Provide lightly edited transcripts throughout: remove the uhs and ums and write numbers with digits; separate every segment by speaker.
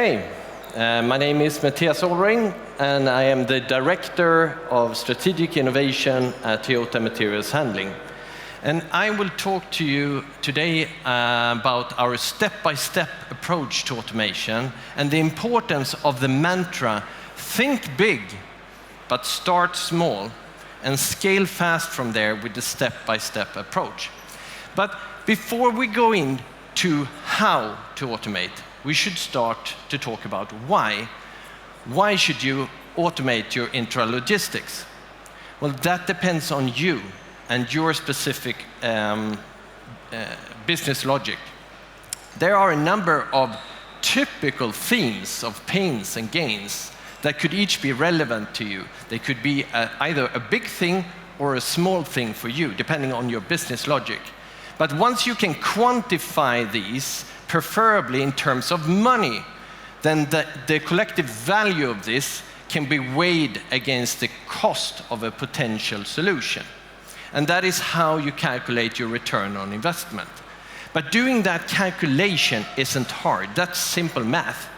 Speaker 1: Okay, my name is Mattias Allring, and I am the Director of Strategic Innovation at Toyota Materials Handling. And I will talk to you today about our step-by-step approach to automation and the importance of the mantra, think big, but start small, and scale fast from there with the step-by-step approach. But before we go into how to automate, we should start to talk about why. Why should you automate your intralogistics? Well, that depends on you and your specific business logic. There are a number of typical themes of pains and gains that could each be relevant to you. They could be either a big thing or a small thing for you, depending on your business logic. But once you can quantify these, preferably in terms of money, then the collective value of this can be weighed against the cost of a potential solution. And that is how you calculate your return on investment. But doing that calculation isn't hard. That's simple math.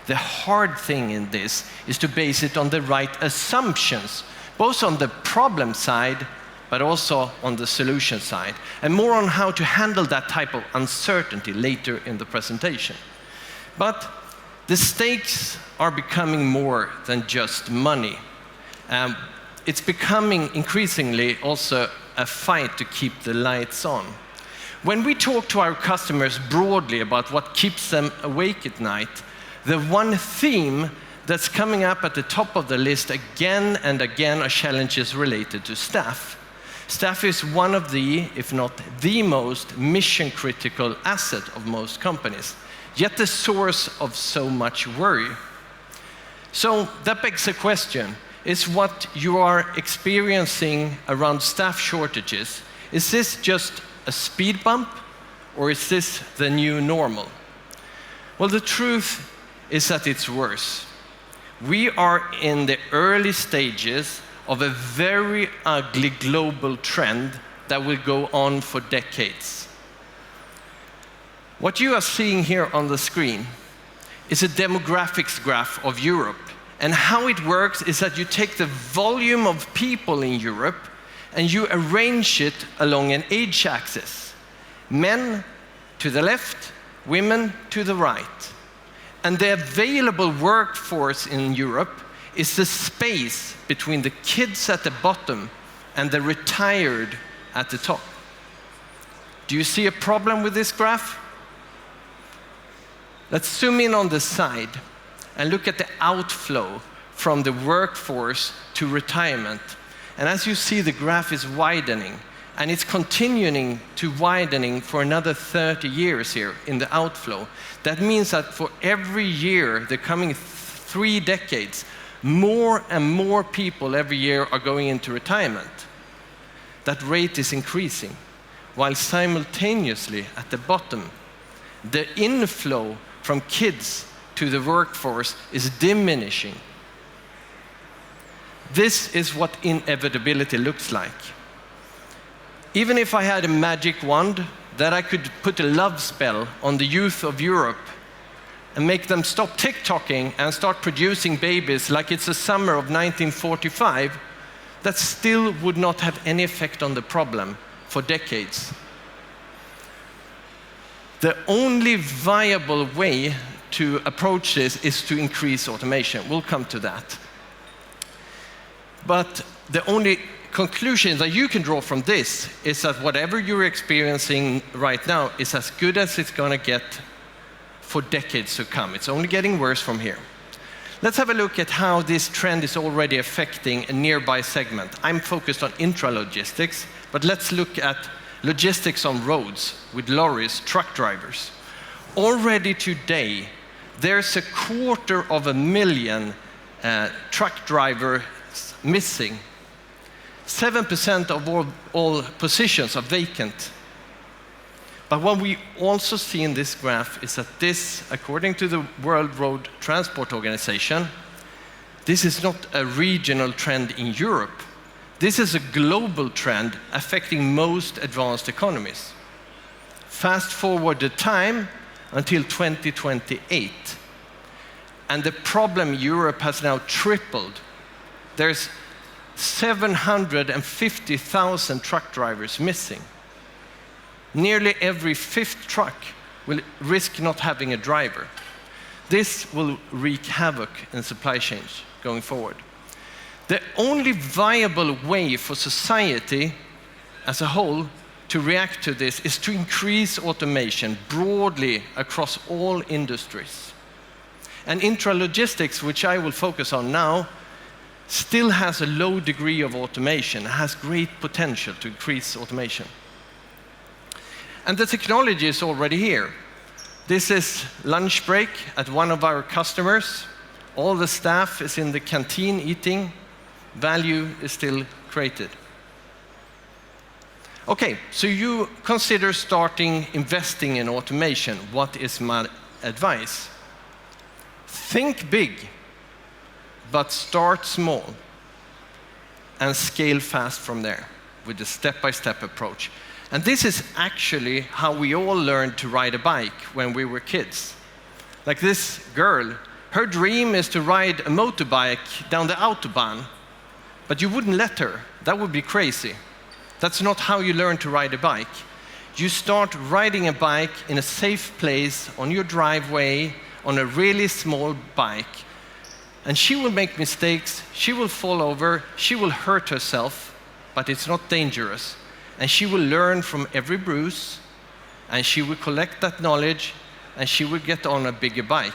Speaker 1: The hard thing in this is to base it on the right assumptions, both on the problem side, but also on the solution side, and more on how to handle that type of uncertainty later in the presentation. But the stakes are becoming more than just money. It's becoming increasingly also a fight to keep the lights on. When we talk to our customers broadly about what keeps them awake at night, the one theme that's coming up at the top of the list again and again are challenges related to staff. Staff is one of the, if not the most mission-critical asset of most companies, yet the source of so much worry. So that begs the question, is what you are experiencing around staff shortages, is this just a speed bump, or is this the new normal? Well, the truth is that it's worse. We are in the early stages of a very ugly global trend that will go on for decades. What you are seeing here on the screen is a demographics graph of Europe. And how it works is that you take the volume of people in Europe and you arrange it along an age axis. Men to the left, women to the right. And the available workforce in Europe is the space between the kids at the bottom and the retired at the top. Do you see a problem with this graph? Let's zoom in on the side and look at the outflow from the workforce to retirement. And as you see, the graph is widening, and it's continuing to widening for another 30 years here in the outflow. That means that for every year, the coming 3 decades, more and more people every year are going into retirement. That rate is increasing, while simultaneously at the bottom, the inflow from kids to the workforce is diminishing. This is what inevitability looks like. Even if I had a magic wand that I could put a love spell on the youth of Europe and make them stop tick-tocking and start producing babies like it's the summer of 1945, that still would not have any effect on the problem for decades. The only viable way to approach this is to increase automation. We'll come to that. But the only conclusion that you can draw from this is that whatever you're experiencing right now is as good as it's going to get for decades to come. It's only getting worse from here. Let's have a look at how this trend is already affecting a nearby segment. I'm focused on intralogistics, but let's look at logistics on roads with lorries, truck drivers. Already today, there's 250,000 truck drivers missing. 7% of all positions are vacant. But what we also see in this graph is that this, according to the World Road Transport Organization, this is not a regional trend in Europe. This is a global trend affecting most advanced economies. Fast forward the time until 2028. and the problem Europe has now tripled. There's 750,000 truck drivers missing. Nearly every fifth truck will risk not having a driver. This will wreak havoc in supply chains going forward. The only viable way for society as a whole to react to this is to increase automation broadly across all industries. And intralogistics, which I will focus on now, still has a low degree of automation, has great potential to increase automation. And the technology is already here. This is lunch break at one of our customers. All the staff is in the canteen eating. Value is still created. Okay, so you consider starting investing in automation. What is my advice? Think big, but start small and scale fast from there with a step-by-step approach. And this is actually how we all learned to ride a bike when we were kids. Like this girl, her dream is to ride a motorbike down the Autobahn, but you wouldn't let her. That would be crazy. That's not how you learn to ride a bike. You start riding a bike in a safe place, on your driveway, on a really small bike, and she will make mistakes, she will fall over, she will hurt herself, but it's not dangerous. And she will learn from every bruise, and she will collect that knowledge, and she will get on a bigger bike.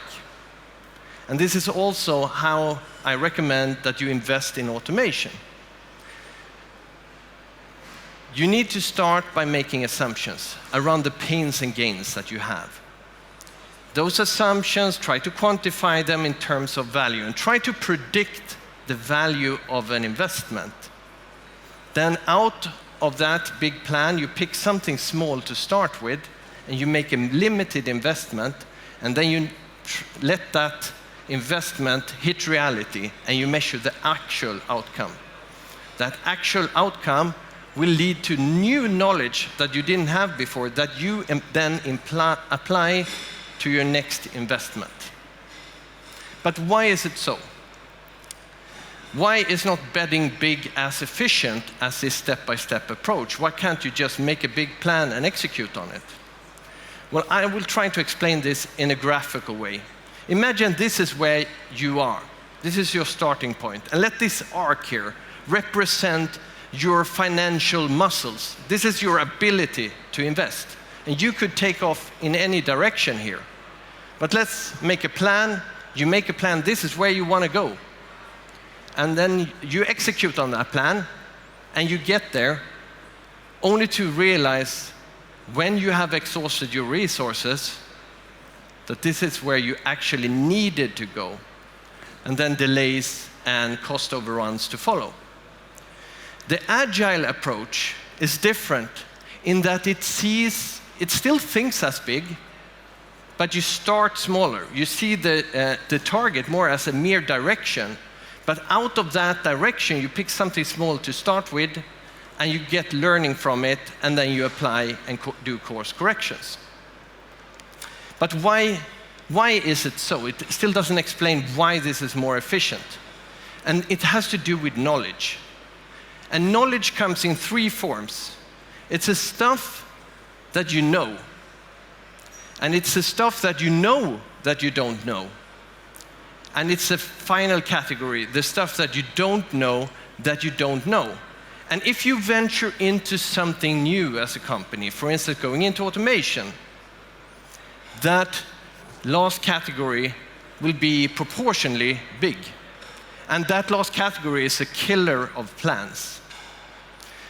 Speaker 1: And this is also how I recommend that you invest in automation. You need to start by making assumptions around the pains and gains that you have. Those assumptions, try to quantify them in terms of value, and try to predict the value of an investment. Then out of that big plan, you pick something small to start with, and you make a limited investment, and then you let that investment hit reality, and you measure the actual outcome. That actual outcome will lead to new knowledge that you didn't have before, that you then apply to your next investment. But why is it so? Why is not betting big as efficient as this step-by-step approach? Why can't you just make a big plan and execute on it? Well, I will try to explain this in a graphical way. Imagine this is where you are. This is your starting point. And let this arc here represent your financial muscles. This is your ability to invest. And you could take off in any direction here. But let's make a plan. You make a plan. This is where you want to go. And then you execute on that plan, and you get there, only to realize when you have exhausted your resources that this is where you actually needed to go, and then delays and cost overruns to follow. The agile approach is different in that it still thinks as big, but you start smaller. You see the target more as a mere direction, but out of that direction, you pick something small to start with, and you get learning from it, and then you apply and do course corrections. But why is it so? It still doesn't explain why this is more efficient. And it has to do with knowledge. And knowledge comes in three forms. It's the stuff that you know. And it's the stuff that you know that you don't know. And it's the final category, the stuff that you don't know that you don't know. And if you venture into something new as a company, for instance, going into automation, that last category will be proportionally big. And that last category is a killer of plans.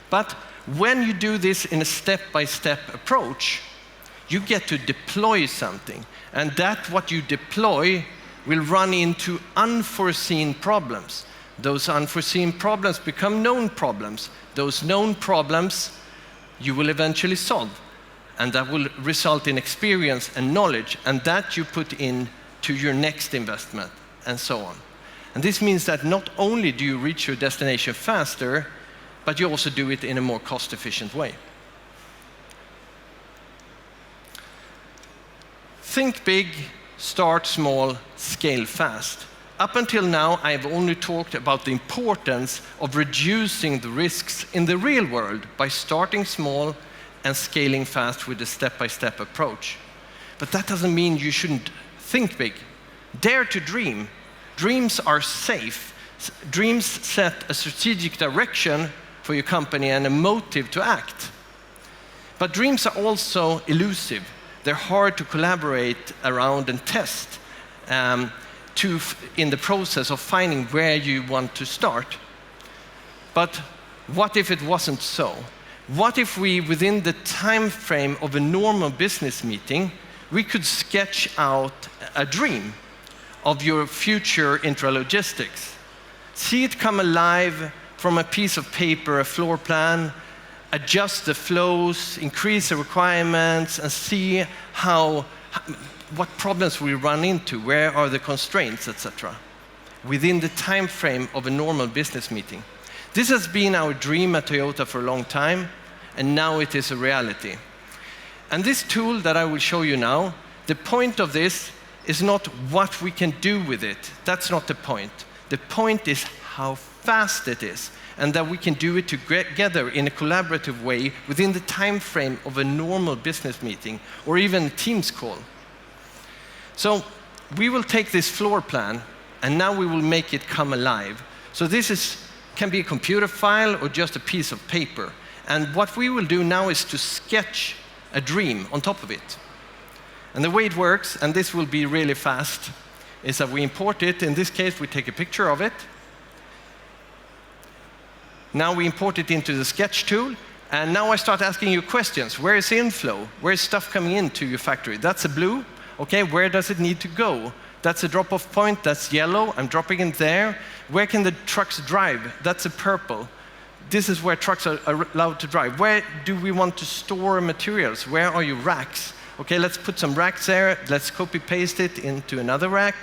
Speaker 1: But when you do this in a step-by-step approach, you get to deploy something. And that what you deploy will run into unforeseen problems. Those unforeseen problems become known problems. Those known problems you will eventually solve. And that will result in experience and knowledge, and that you put in to your next investment, and so on. And this means that not only do you reach your destination faster, but you also do it in a more cost-efficient way. Think big, start small, scale fast. Up until now, I've only talked about the importance of reducing the risks in the real world by starting small and scaling fast with a step-by-step approach. But that doesn't mean you shouldn't think big. Dare to dream. Dreams are safe. Dreams set a strategic direction for your company and a motive to act. But dreams are also elusive. They're hard to collaborate around and test in the process of finding where you want to start. But what if it wasn't so? What if we, within the time frame of a normal business meeting, we could sketch out a dream of your future intralogistics? See it come alive from a piece of paper, a floor plan, adjust the flows, increase the requirements, and see what problems we run into, where are the constraints, etc., within the time frame of a normal business meeting. This has been our dream at Toyota for a long time, and now it is a reality. And this tool that I will show you now, the point of this is not what we can do with it. That's not the point. The point is how fast it is, and that we can do it together in a collaborative way within the time frame of a normal business meeting or even a Teams call. So we will take this floor plan and now we will make it come alive. So this can be a computer file or just a piece of paper. And what we will do now is to sketch a dream on top of it. And the way it works, and this will be really fast, is that we import it. In this case, we take a picture of it. Now we import it into the sketch tool, and now I start asking you questions. Where is inflow? Where is stuff coming into your factory? That's a blue. Okay, where does it need to go? That's a drop-off point. That's yellow. I'm dropping it there. Where can the trucks drive? That's a purple. This is where trucks are allowed to drive. Where do we want to store materials? Where are your racks? Okay, let's put some racks there. Let's copy-paste it into another rack.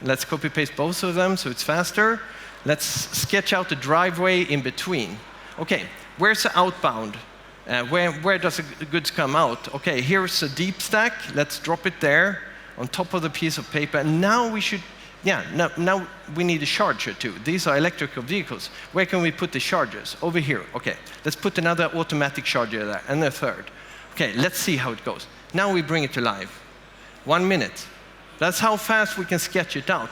Speaker 1: Let's copy-paste both of them so it's faster. Let's sketch out the driveway in between. Okay, where's the outbound? Where does the goods come out? Okay, here's a deep stack. Let's drop it there on top of the piece of paper. And now we should, now we need a charger too. These are electrical vehicles. Where can we put the chargers? Over here. Okay, let's put another automatic charger there and a third. Okay, let's see how it goes. Now we bring it to life. 1 minute. That's how fast we can sketch it out.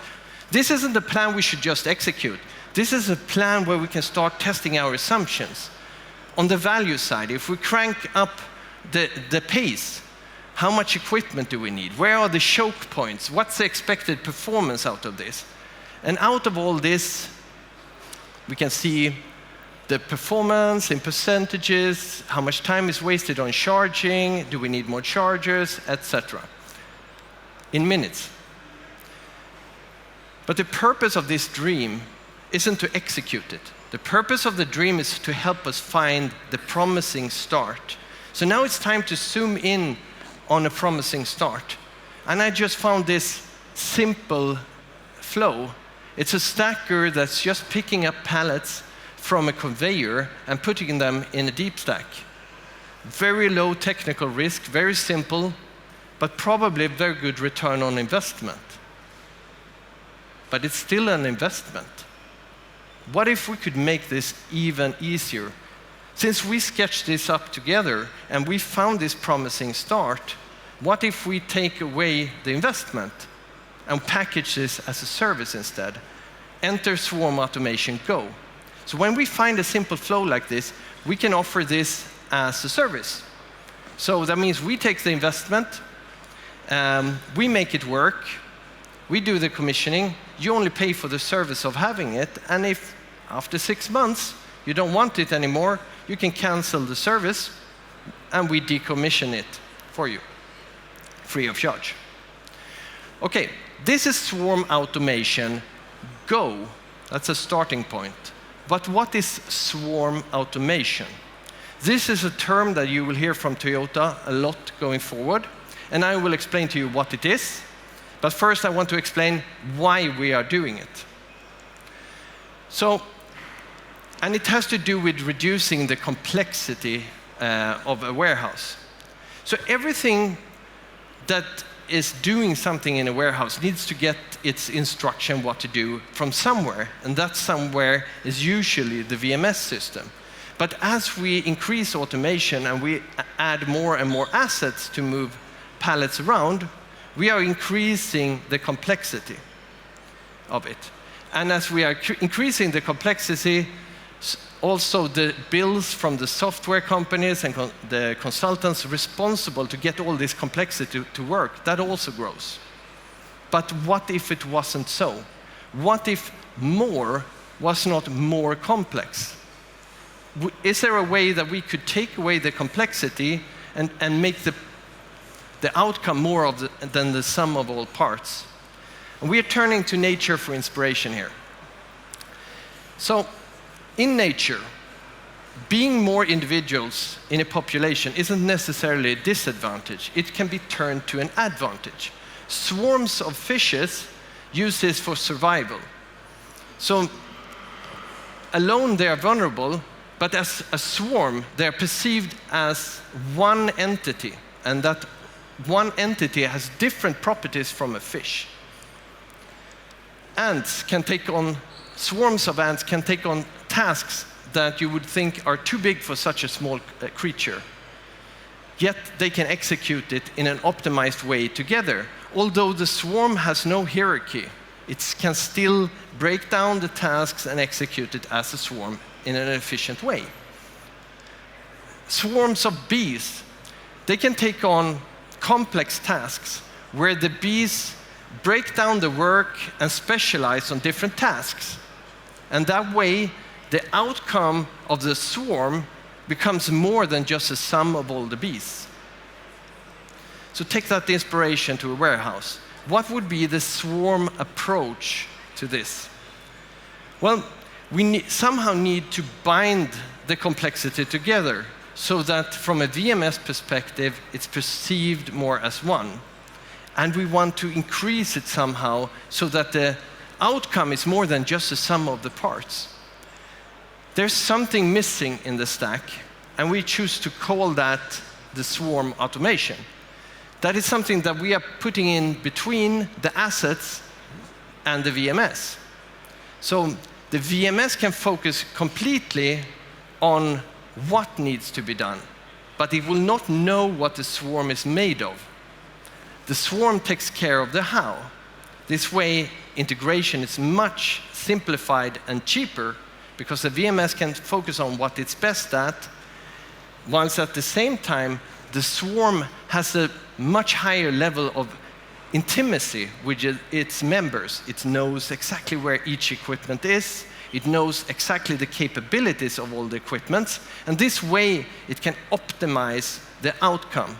Speaker 1: This isn't a plan we should just execute. This is a plan where we can start testing our assumptions. On the value side, if we crank up the pace, how much equipment do we need? Where are the choke points? What's the expected performance out of this? And out of all this, we can see the performance in percentages, how much time is wasted on charging, do we need more chargers, etc. in minutes. But the purpose of this dream isn't to execute it. The purpose of the dream is to help us find the promising start. So now it's time to zoom in on a promising start. And I just found this simple flow. It's a stacker that's just picking up pallets from a conveyor and putting them in a deep stack. Very low technical risk, very simple, but probably a very good return on investment. But it's still an investment. What if we could make this even easier? Since we sketched this up together and we found this promising start, what if we take away the investment and package this as a service instead? Enter Swarm Automation Go. So when we find a simple flow like this, we can offer this as a service. So that means we take the investment, we make it work, we do the commissioning, you only pay for the service of having it, and if after 6 months you don't want it anymore, you can cancel the service and we decommission it for you, free of charge. Okay, this is Swarm Automation Go. That's a starting point. But what is Swarm Automation? This is a term that you will hear from Toyota a lot going forward, and I will explain to you what it is. But first I want to explain why we are doing it. So, and it has to do with reducing the complexity of a warehouse. So everything that is doing something in a warehouse needs to get its instruction what to do from somewhere, and that somewhere is usually the VMS system. But as we increase automation and we add more and more assets to move pallets around, we are increasing the complexity of it. And as we are increasing the complexity, also the bills from the software companies and the consultants responsible to get all this complexity to work, that also grows. But what if it wasn't so? What if more was not more complex? Is there a way that we could take away the complexity and make the outcome more than the sum of all parts? And we are turning to nature for inspiration here. So, in nature, being more individuals in a population isn't necessarily a disadvantage. It can be turned to an advantage. Swarms of fishes use this for survival. So, alone they are vulnerable, but as a swarm, they are perceived as one entity, and that one entity has different properties from a fish. Swarms of ants can take on tasks that you would think are too big for such a small creature. Yet they can execute it in an optimized way together. Although the swarm has no hierarchy, it can still break down the tasks and execute it as a swarm in an efficient way. Swarms of bees, they can take on complex tasks where the bees break down the work and specialize on different tasks. And that way, the outcome of the swarm becomes more than just a sum of all the bees. So take that inspiration to a warehouse. What would be the swarm approach to this? Well, we somehow need to bind the complexity together so that from a VMS perspective, it's perceived more as one. And we want to increase it somehow so that the outcome is more than just the sum of the parts. There's something missing in the stack, and we choose to call that the swarm automation. That is something that we are putting in between the assets and the VMS. So the VMS can focus completely on what needs to be done, but it will not know what the swarm is made of. The swarm takes care of the how. This way, integration is much simplified and cheaper because the VMS can focus on what it's best at, whilst at the same time, the swarm has a much higher level of intimacy with its members. It knows exactly where each equipment is. It knows exactly the capabilities of all the equipments. And this way, it can optimize the outcome.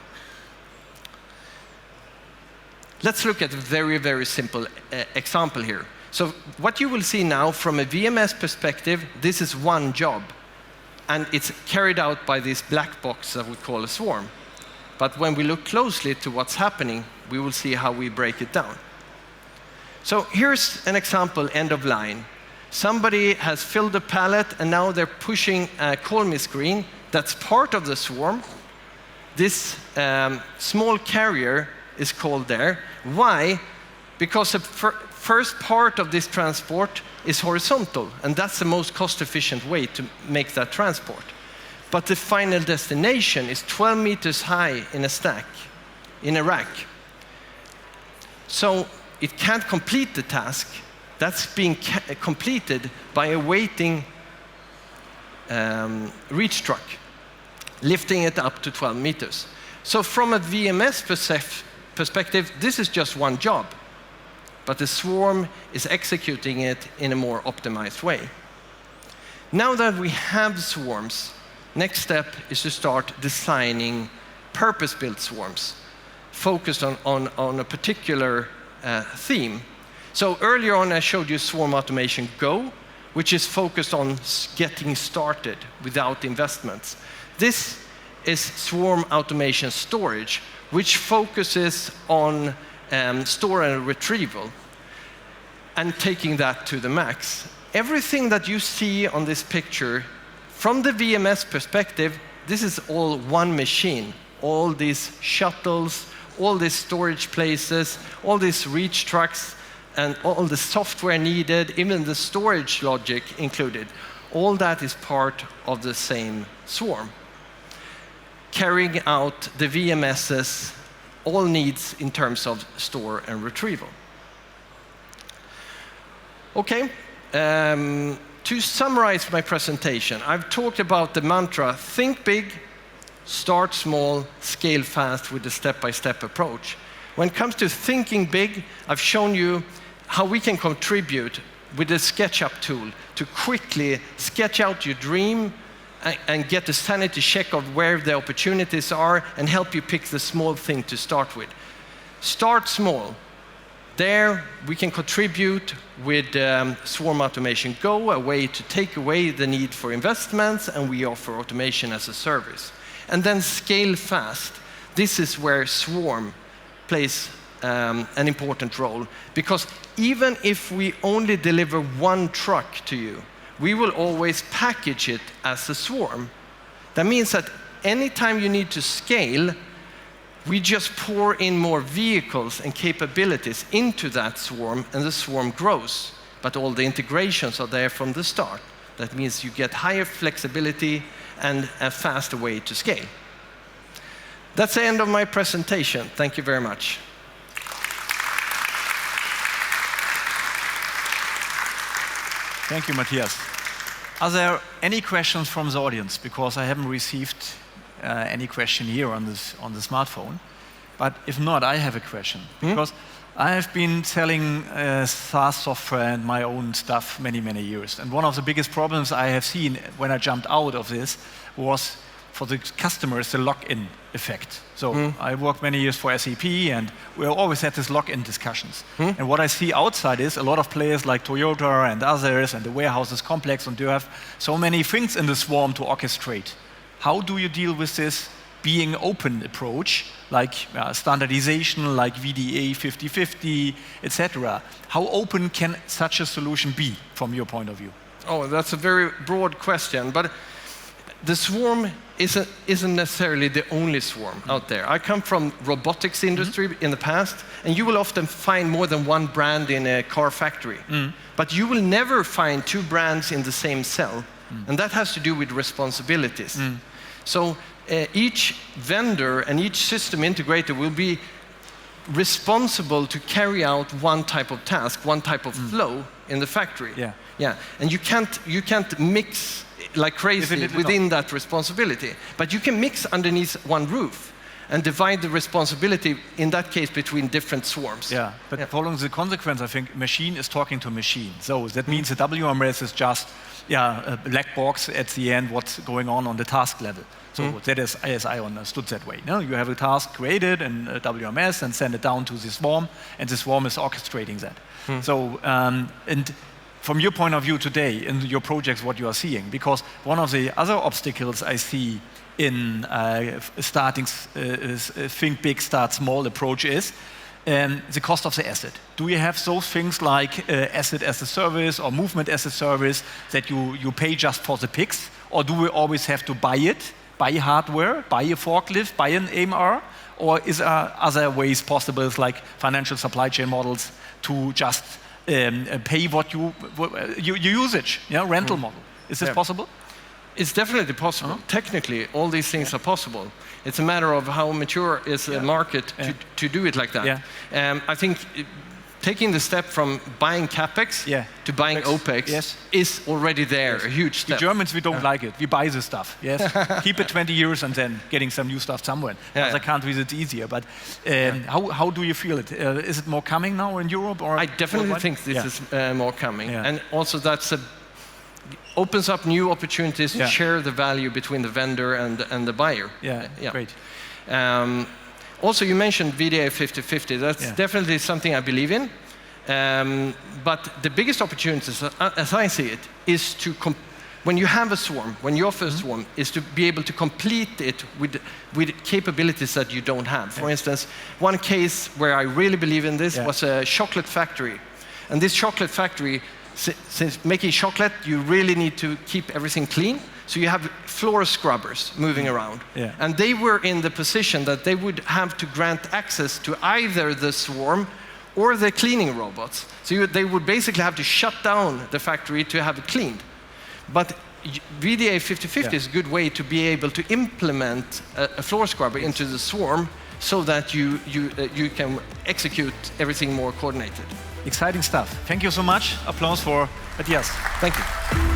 Speaker 1: Let's look at a very, very simple example here. So what you will see now from a VMS perspective, this is one job. And it's carried out by this black box that we call a swarm. But when we look closely to what's happening, we will see how we break it down. So here's an example, end of line. Somebody has filled a pallet, and now they're pushing a call me screen that's part of the swarm. This small carrier is called there. Why? Because the first part of this transport is horizontal, and that's the most cost-efficient way to make that transport. But the final destination is 12 meters high in a stack, in a rack. So it can't complete the task. That's being completed by a waiting reach truck, lifting it up to 12 meters. So from a VMS perspective, this is just one job, but the swarm is executing it in a more optimized way. Now that we have swarms, next step is to start designing purpose-built swarms, focused on a particular theme. So earlier on, I showed you Swarm Automation Go, which is focused on getting started without investments. This is Swarm Automation Storage, which focuses on store and retrieval and taking that to the max. Everything that you see on this picture, from the VMS perspective, this is all one machine. All these shuttles, all these storage places, all these reach trucks, and all the software needed, even the storage logic included. All that is part of the same swarm. Carrying out the VMSs, all needs in terms of store and retrieval. Okay, to summarize my presentation, I've talked about the mantra, think big, start small, scale fast with a step-by-step approach. When it comes to thinking big, I've shown you how we can contribute with the SketchUp tool to quickly sketch out your dream and get a sanity check of where the opportunities are and help you pick the small thing to start with. Start small. There we can contribute with Swarm Automation Go, a way to take away the need for investments, and we offer automation as a service. And then scale fast. This is where Swarm plays an important role, because even if we only deliver one truck to you, we will always package it as a swarm. That means that anytime you need to scale, we just pour in more vehicles and capabilities into that swarm, and the swarm grows. But all the integrations are there from the start. That means you get higher flexibility and a faster way to scale. That's the end of my presentation. Thank you very much.
Speaker 2: Thank you, Mattias. Are there any questions from the audience? Because I haven't received any question here on the smartphone. But if not, I have a question. Because I have been selling SaaS software and my own stuff many, many years. And one of the biggest problems I have seen when I jumped out of this was, for the customers, the lock-in effect. So I worked many years for SAP, and we always had this lock-in discussions. And what I see outside is a lot of players like Toyota and others, and the warehouse is complex, and you have so many things in the swarm to orchestrate. How do you deal with this being open approach, like standardization, like VDA 50/50, etc.? How open can such a solution be from your point of view?
Speaker 1: Oh, that's a very broad question, but the swarm isn't necessarily the only swarm out there. I come from robotics industry in the past, and you will often find more than one brand in a car factory. But you will never find two brands in the same cell, and that has to do with responsibilities. So each vendor and each system integrator will be responsible to carry out one type of task, one type of flow in the factory. Yeah. And you can't mix like crazy within that responsibility. But you can mix underneath one roof and divide the responsibility, in that case, between different swarms.
Speaker 2: But following the consequence, I think machine is talking to machine. So that means the WMS is just a black box at the end, what's going on the task level. So that is, as I understood that way. No, you have a task created in WMS and send it down to the swarm, and the swarm is orchestrating that. So, and from your point of view today, in your projects, what you are seeing, because one of the other obstacles I see in starting think big, start small approach is the cost of the asset. Do you have those things like asset as a service or movement as a service that you pay just for the picks? Or do we always have to buy it, buy hardware, buy a forklift, buy an AMR? Or is there other ways possible, like financial supply chain models, to just pay what your usage, rental model? Is this possible?
Speaker 1: It's definitely possible. Technically, all these things are possible. It's a matter of how mature is the market to do it like that. I think taking the step from buying CapEx to buying OpEx is already there, a huge step.
Speaker 2: The Germans, we don't like it. We buy the stuff, keep it 20 years and then getting some new stuff somewhere. Other countries, it's easier. But how do you feel it? Is it more coming now in Europe? Or
Speaker 1: I definitely think this is more coming. And also opens up new opportunities to share the value between the vendor and the buyer.
Speaker 2: Great.
Speaker 1: Also, you mentioned VDA 50/50. That's definitely something I believe in. But the biggest opportunities, as I see it, is when you have a swarm, when you offer a swarm, is to be able to complete it with capabilities that you don't have. For instance, one case where I really believe in this was a chocolate factory. And this chocolate factory, since making chocolate, you really need to keep everything clean. So you have floor scrubbers moving around.
Speaker 2: Yeah.
Speaker 1: And they were in the position that they would have to grant access to either the swarm or the cleaning robots. So they would basically have to shut down the factory to have it cleaned. But VDA 5050 is a good way to be able to implement a floor scrubber into the swarm so that you can execute everything more coordinated.
Speaker 2: Exciting stuff. Thank you so much. Applause for Mattias.
Speaker 1: Thank you.